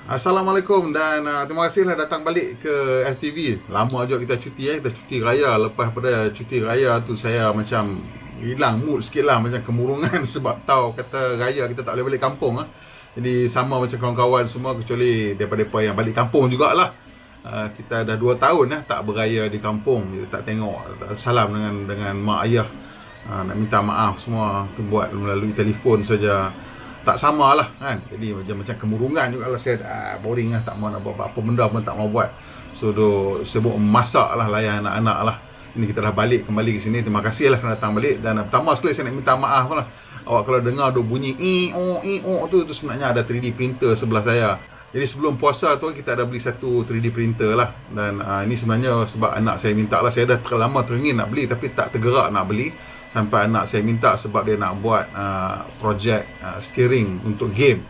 Assalamualaikum dan terima kasihlah datang balik ke FTV. Lama juga kita cuti kita cuti raya. Lepas pada cuti raya tu saya macam hilang mood sikit lah, macam kemurungan sebab tahu kata raya kita tak boleh balik kampung Jadi sama macam kawan-kawan semua kecuali daripada yang balik kampung jugalah. Kita dah 2 tahun tak beraya di kampung. Jadi tak tengok, tak salam dengan mak ayah. Nak minta maaf semua tu buat melalui telefon saja. Tak sama lah kan. Jadi macam kemurungan juga lah. Saya boring lah, tak mau nak buat apa benda pun tak mau buat. So sibuk masak lah, layan anak-anak lah. Ini kita dah balik kembali ke sini. Terima kasih lah kerana datang balik. Dan pertama sekali saya nak minta maaf lah. Awak kalau dengar ada bunyi tu sebenarnya ada 3D printer sebelah saya. Jadi sebelum puasa tu kita ada beli satu 3D printer lah. Dan ini sebenarnya sebab anak saya minta lah. Saya dah terlama teringin nak beli tapi tak tergerak nak beli. Sampai anak saya minta sebab dia nak buat projek steering untuk game,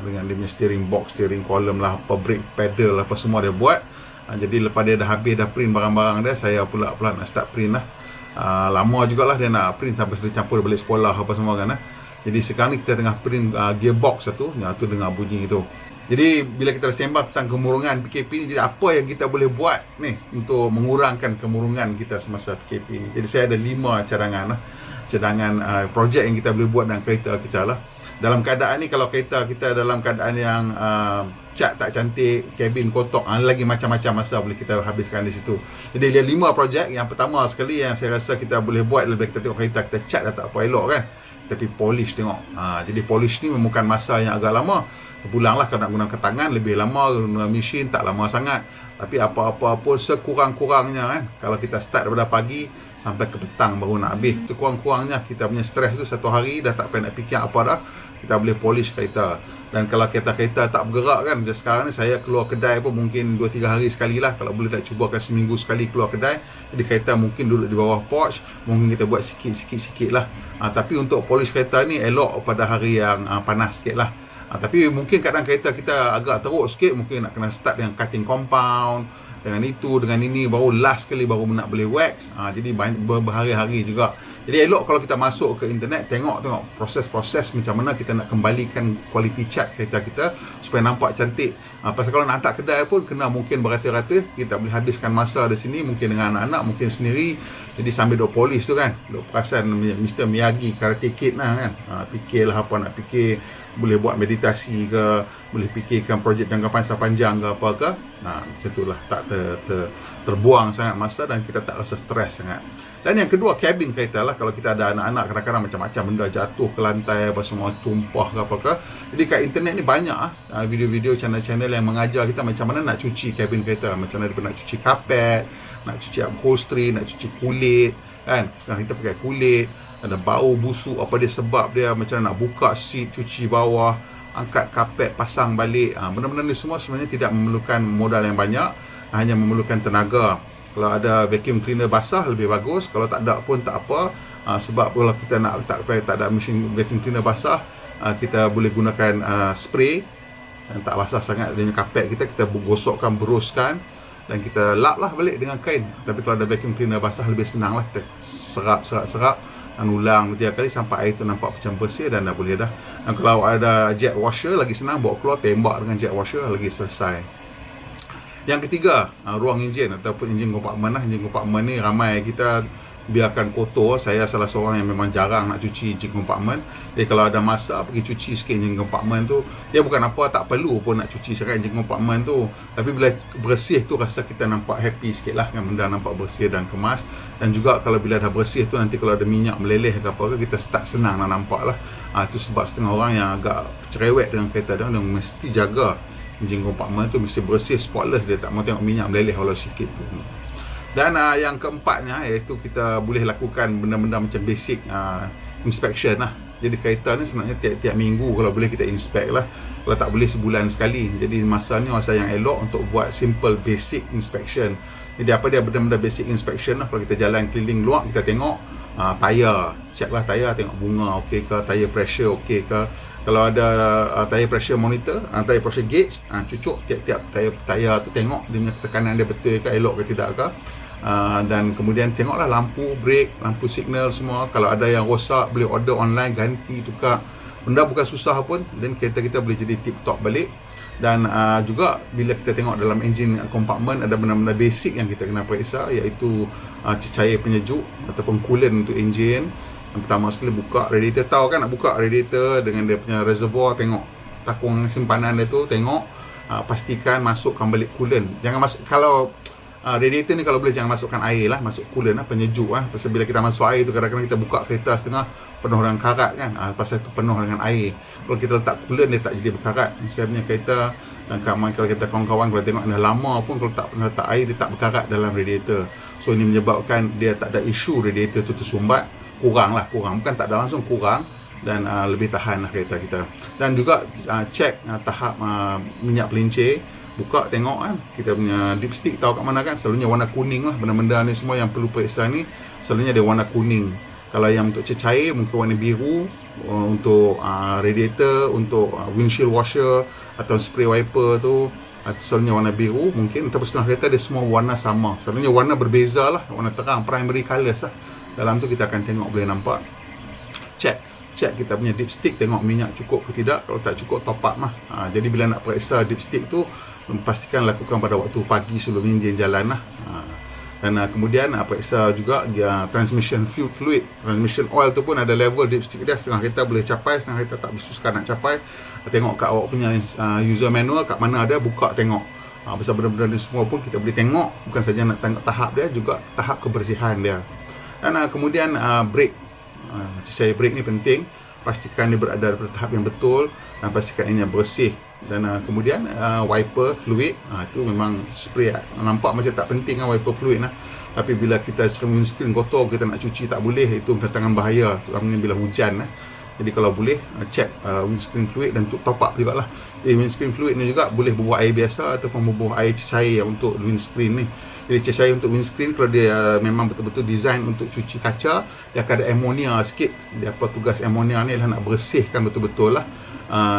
dengan dia punya steering box, steering column lah, apa brake pedal apa semua dia buat. Jadi lepas dia dah habis dah print barang-barang dia, saya pula nak start print lah. Lama jugalah dia nak print sampai dia campur balik sekolah apa semua kan. Jadi sekarang ni kita tengah print gearbox satu, tu dengar bunyi tu. Jadi bila kita sembang tentang kemurungan PKP ni, jadi apa yang kita boleh buat ni untuk mengurangkan kemurungan kita semasa PKP ni. Jadi saya ada 5 cadangan projek yang kita boleh buat dalam kereta kita lah. Dalam keadaan ni, kalau kereta kita dalam keadaan yang cat tak cantik, kabin kotor, lagi macam-macam masa boleh kita habiskan di situ. Jadi dia 5 projek. Yang pertama sekali yang saya rasa kita boleh buat, lebih kita tengok kereta kita cat dah tak apa elok kan, tapi polish tengok. Jadi polish ni memerlukan masa yang agak lama. Terpulanglah kalau nak gunakan tangan lebih lama, guna mesin tak lama sangat. Tapi apa-apa pun sekurang-kurangnya kan, kalau kita start daripada pagi sampai ke petang baru nak habis, sekurang-kurangnya kita punya stres tu 1 hari dah tak payah nak fikir apa dah, kita boleh polish kereta. Dan kalau kereta-kereta tak bergerak kan, macam sekarang ni saya keluar kedai pun mungkin 2-3 hari sekali lah. Kalau boleh tak cubakan seminggu sekali keluar kedai. Jadi kereta mungkin duduk di bawah porch, mungkin kita buat sikit-sikit lah. Tapi untuk polish kereta ni elok pada hari yang panas sikit lah. Tapi mungkin kadang kereta kita agak teruk sikit, mungkin nak kena start dengan cutting compound, dengan itu, dengan ini, baru last kali baru nak boleh wax. Jadi berhari-hari juga. Jadi elok kalau kita masuk ke internet, tengok proses-proses macam mana kita nak kembalikan quality cat kereta kita supaya nampak cantik. Pasal kalau nak hantar kedai pun kena mungkin beratus-ratus. Kita boleh habiskan masa di sini mungkin dengan anak-anak, mungkin sendiri. Jadi sambil duk polish tu kan, duk perasan Mr. Miyagi Karate Kid lah kan. Fikirlah apa nak fikir, boleh buat meditasi ke, boleh fikirkan projek jangka panjang ke apa ke. Macam tu lah, tak terbuang sangat masa dan kita tak rasa stres sangat. Dan yang kedua, kabin kereta lah. Kalau kita ada anak-anak, kadang-kadang macam-macam benda jatuh ke lantai, apa semua tumpah ke apa ke. Jadi kat internet ni banyak video-video channel-channel yang mengajar kita macam mana nak cuci kabin kereta. Macam mana nak cuci kapet, nak cuci upholstery, nak cuci kulit kan. Sekarang kita pakai kulit, ada bau busuk, apa dia sebab dia, macam mana nak buka seat, cuci bawah, angkat kapet, pasang balik. Benda-benda ni semua sebenarnya tidak memerlukan modal yang banyak, hanya memerlukan tenaga. Kalau ada vacuum cleaner basah lebih bagus, kalau tak ada pun tak apa. Sebab kalau kita nak tak ada mesin vacuum cleaner basah, kita boleh gunakan spray yang tak basah sangat dengan kapet kita gosokkan, beruskan dan kita lap lah balik dengan kain. Tapi kalau ada vacuum cleaner basah lebih senang lah, kita serap dan ulang 2-3 kali sampai air tu nampak macam bersih dan dah boleh dah. Dan kalau ada jet washer lagi senang, bawa keluar tembak dengan jet washer lagi selesai. Yang ketiga, ruang enjin ataupun enjin compartment lah. Enjin compartment ni ramai kita biarkan kotor. Saya salah seorang yang memang jarang nak cuci enjin compartment. Jadi kalau ada masa pergi cuci sikit enjin compartment tu, dia bukan apa, tak perlu pun nak cuci sangat enjin compartment tu. Tapi bila bersih tu rasa kita nampak happy sikit lah kan, benda nampak bersih dan kemas. Dan juga kalau bila dah bersih tu, nanti kalau ada minyak meleleh ke apa ke, kita start senang nak nampak lah. Itu sebab setengah orang yang agak cerewet dengan kereta dia mesti jaga enjin compartment tu mesti bersih, spotless. Dia tak mau tengok minyak meleleh walau sikit pun. Dan yang keempatnya, iaitu kita boleh lakukan benda-benda macam basic inspection lah. Jadi kereta ni sebenarnya tiap-tiap minggu kalau boleh kita inspect lah. Kalau tak boleh sebulan sekali. Jadi masa ni masa yang elok untuk buat simple basic inspection. Jadi apa dia benda-benda basic inspection lah. Kalau kita jalan keliling luar, kita tengok tayar, check lah tayar, tengok bunga okey ke, tayar pressure okey ke. Kalau ada tayar pressure monitor, tayar pressure gauge, cucuk tiap-tiap tayar tu, tengok dia punya tekanan dia betul ke, elok ke tidak ke. Dan kemudian tengoklah lampu brake, lampu signal semua. Kalau ada yang rosak, boleh order online, ganti, tukar. Benda bukan susah pun, dan kereta kita boleh jadi tip top balik. Dan juga bila kita tengok dalam engine compartment ada benda-benda basic yang kita kena periksa, iaitu cecair penyejuk ataupun coolant untuk enjin. Yang pertama sekali buka radiator, tahu kan nak buka radiator dengan dia punya reservoir, tengok takung simpanan dia tu, tengok pastikan masukkan balik coolant. Jangan masuk, kalau radiator ni kalau boleh jangan masukkan air lah, masuk coolant lah, penyejuk lah. Pasal bila kita masuk air tu kadang-kadang kita buka kereta setengah penuh dengan karat kan, pasal tu penuh dengan air. Kalau kita letak coolant dia tak jadi berkarat. Saya punya kereta dan kalau kita kawan-kawan kalau tengok dah lama pun kalau tak pernah letak air dia tak berkarat dalam radiator. So ini menyebabkan dia tak ada isu radiator tu tersumbat, kurang, bukan tak ada, langsung kurang, dan lebih tahan lah kereta kita. Dan juga cek tahap minyak pelincir. Buka tengok kan, kita punya dipstick tahu kat mana kan, selalunya warna kuning lah. Benda-benda ni semua yang perlu periksa ni selalunya dia warna kuning. Kalau yang untuk cecair mungkin warna biru, untuk radiator, untuk windshield washer atau spray wiper tu selalunya warna biru mungkin. Tapi setengah kereta dia semua warna sama, selalunya warna berbeza lah, warna terang, primary colours lah. Dalam tu kita akan tengok, boleh nampak. Cek kita punya dipstick, tengok minyak cukup ke tidak. Kalau tak cukup, top up lah. Jadi bila nak periksa dipstick tu, pastikan lakukan pada waktu pagi sebelum enjin jalan lah. Dan kemudian periksa juga transmission fluid, transmission oil tu pun ada level dipstick dia. Setengah kereta boleh capai, setengah kereta tak bersuskan nak capai. Tengok kat awak punya user manual kat mana ada, buka tengok. Pasal benda-benda ni semua pun kita boleh tengok, bukan saja nak tengok tahap dia, juga tahap kebersihan dia. Dan kemudian brake, cecair brake ni penting. Pastikan dia berada pada tahap yang betul dan pastikan ini bersih. Dan kemudian wiper fluid, itu memang spray. Nampak macam tak penting kan wiper fluid lah, tapi bila kita windscreen kotor, kita nak cuci tak boleh, itu mendatangkan bahaya, terutamanya bila hujan lah. Jadi kalau boleh cek windscreen fluid dan untuk top up juga lah. Windscreen fluid ni juga boleh berbuah air biasa ataupun berbuah air cecair untuk windscreen ni. Jadi cecair untuk windscreen kalau dia memang betul-betul design untuk cuci kaca, dia akan ada ammonia sikit. Dia apa tugas ammonia ni adalah nak bersihkan betul-betul lah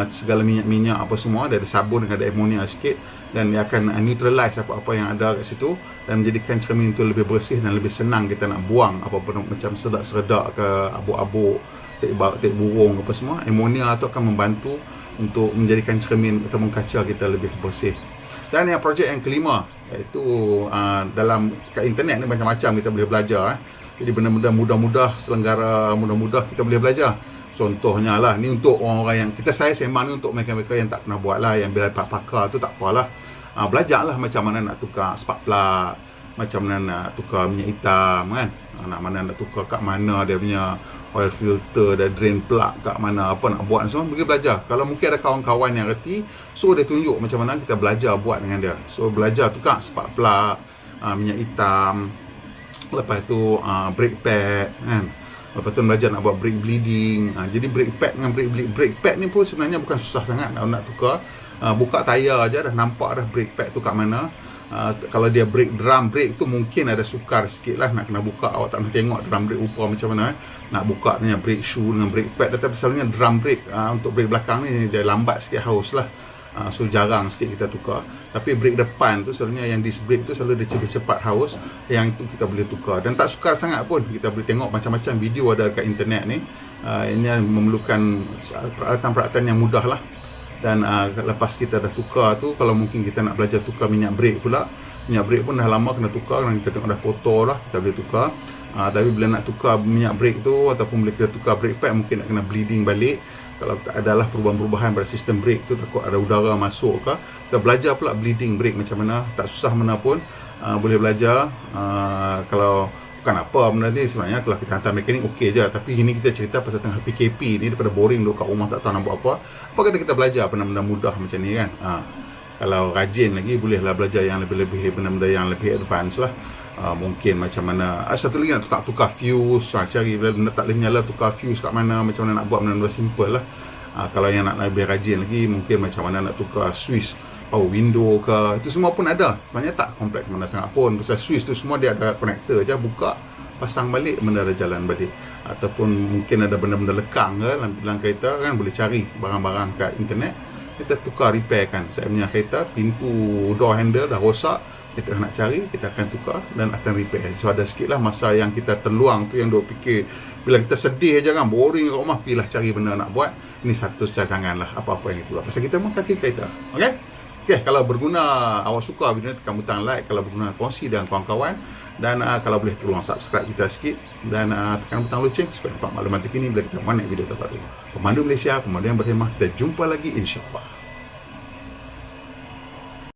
segala minyak-minyak apa semua. Dia ada sabun dengan ada ammonia sikit, dan dia akan neutralize apa-apa yang ada kat situ dan menjadikan cermin itu lebih bersih dan lebih senang kita nak buang apa-apa macam sedak-sedak ke abu-abu, tik burung apa semua. Ammonia tu akan membantu untuk menjadikan cermin atau kaca kita lebih bersih. Dan yang projek yang kelima, iaitu dalam kat internet ni macam-macam kita boleh belajar. Jadi benda-benda mudah-mudah, selenggara mudah-mudah kita boleh belajar. Contohnya lah, ni untuk orang-orang yang saya sembang ni untuk mereka-mereka yang tak pernah buat lah, yang bila pakar tu tak apalah. Belajarlah macam mana nak tukar spark plug, macam mana nak tukar minyak hitam kan, nak tukar kat mana dia punya oil filter dan drain plug kat mana, apa nak buat semua, pergi belajar. Kalau mungkin ada kawan-kawan yang reti, so dia tunjuk macam mana kita belajar buat dengan dia. So belajar tukar spark plug, minyak hitam, lepas tu brake pad kan, lepas tu belajar nak buat brake bleeding. Jadi brake pad dengan brake pad ni pun sebenarnya bukan susah sangat nak tukar. Buka tayar aja dah nampak dah brake pad tu kat mana. Kalau dia drum brake tu mungkin ada sukar sikit lah nak kena buka. Awak tak nak tengok drum brake rupa macam mana nak buka dengan brake shoe dengan brake pad. Tapi selalunya drum brake untuk brake belakang ni dia lambat sikit, haus lah. So jarang sikit kita tukar. Tapi brake depan tu selalunya yang disc brake tu selalu dia cepat haus, yang itu kita boleh tukar. Dan tak sukar sangat pun, kita boleh tengok macam-macam video ada kat internet ni. Ini memerlukan peralatan-peralatan yang mudah lah. Dan lepas kita dah tukar tu, kalau mungkin kita nak belajar tukar minyak brake pula, minyak brake pun dah lama kena tukar, dan kita tengok dah kotor lah, kita boleh tukar. Tapi bila nak tukar minyak brake tu ataupun bila kita tukar brake pad, mungkin nak kena bleeding balik. Kalau tak adalah perubahan-perubahan pada sistem brake tu, takut ada udara masuk ke, kita belajar pula bleeding brake macam mana. Tak susah mana pun, boleh belajar. Kalau bukan apa benda ni, sebenarnya kalau kita hantar mekanik okey je. Tapi ini kita cerita pasal tengah PKP ni, daripada boring duduk kat rumah tak tahu nak buat apa, apa kata kita belajar benda-benda mudah macam ni kan. Kalau rajin lagi, bolehlah belajar yang lebih-lebih, benda-benda yang lebih advance lah. Mungkin macam mana, satu lagi nak tukar fuse, cari benda tak boleh menyala, tukar fuse kat mana, macam mana nak buat benda-benda simple lah. Kalau yang nak lebih rajin lagi, mungkin macam mana nak tukar switch power window ke, itu semua pun ada. Sebenarnya tak kompleks mana sangat pun, pasal switch tu semua dia ada connector je, buka, pasang balik, benda dah jalan balik. Ataupun mungkin ada benda-benda lekang ke dalam kereta kan, boleh cari barang-barang kat internet, kita tukar, repair kan. Saya punya kereta, pintu door handle dah rosak, kita nak cari, kita akan tukar dan akan repair. So ada sikit lah masa yang kita terluang tu, yang duk fikir bila kita sedih je kan, boring kat rumah, pergilah cari benda nak buat. Ini satu cadangan lah, apa-apa yang kita buat, pasal kita memang kaki kereta. Okay? Okay, kalau berguna, awak suka video ni, tekan butang like. Kalau berguna, kongsi dengan kawan-kawan. Dan kalau boleh tolong subscribe kita sikit. Dan tekan butang loceng supaya dapat maklumat terkini bila kita buat video terbaru. Pemandu Malaysia, pemandu yang berhemah. Kita jumpa lagi insyaAllah.